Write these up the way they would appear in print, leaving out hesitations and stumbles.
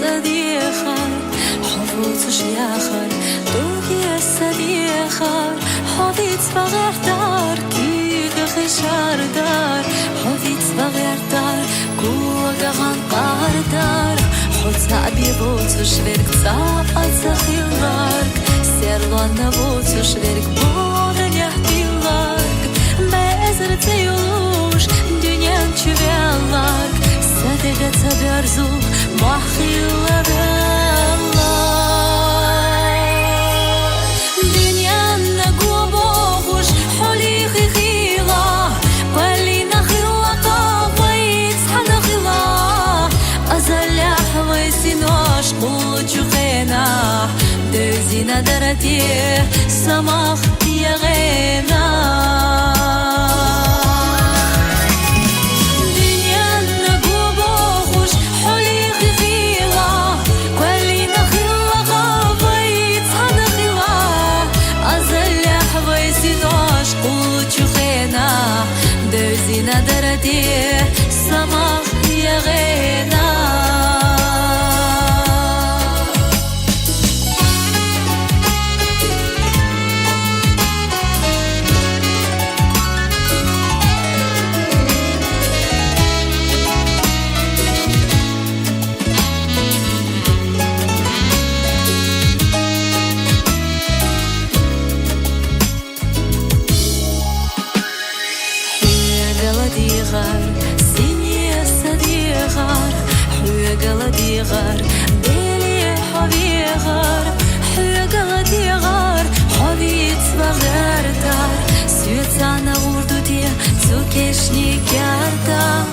صديقة حفظش ياخر دوكي صديقة حفظ بغير دار كي خشار دار حفظ بغير دار كوغا غنقار دار حط أبي بوتش فيرك صافا تخيلارك سيرلان بوتش فيرك بودن يحكيلارك بأزر تيولوش دنيا تشبيلارك صديقة تبرزو محخيلة بالله دنيا نقوبوش حولي خيخيلة ولينا خيلة قابيت حنا خيلة أزلح ويسينوش قلتشو خينا دزينا درتيه سماخ يا غينا دزينا درديه سماخ يا غينا سيني صديقار حوي قلدي غار بيلي حبي غار حوي قلدي غار حبي تبغر دار سويتانا وردودي تسوكيشني كاردا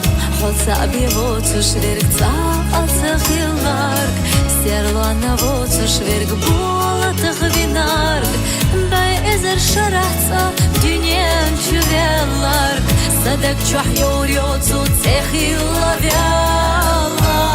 حط أبي بوتش فيرك تعال تخيلارك سيرلانا بوتش فيرك بولا تخبينارك باي إزر شرحتا دنيا نشوفيلارك صدق جوح يوريوتو تخيل بيالله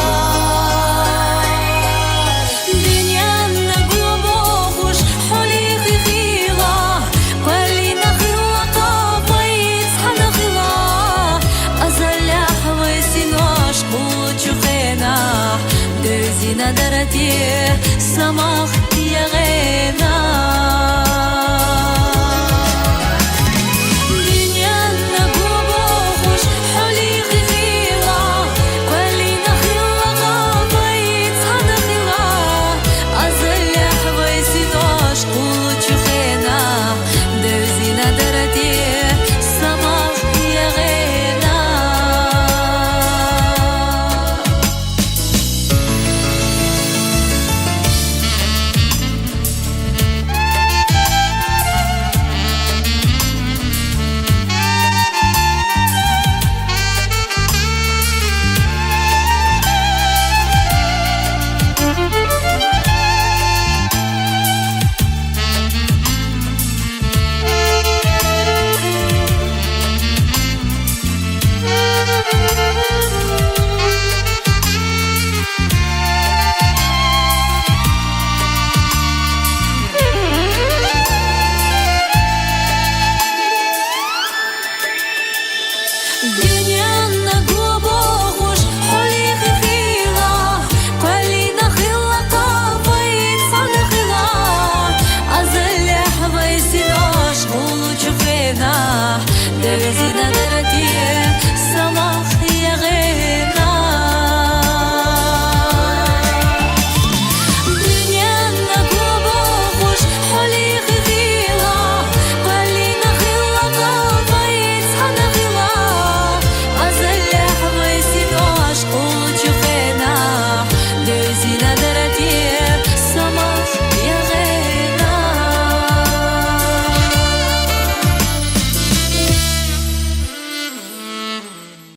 دنيا نقوبوش حولي خيخيلة ولينا خيلة قابيت حنا خيلة أزلح ويسينوش قلتشو خينا دزينا درتيه سماخ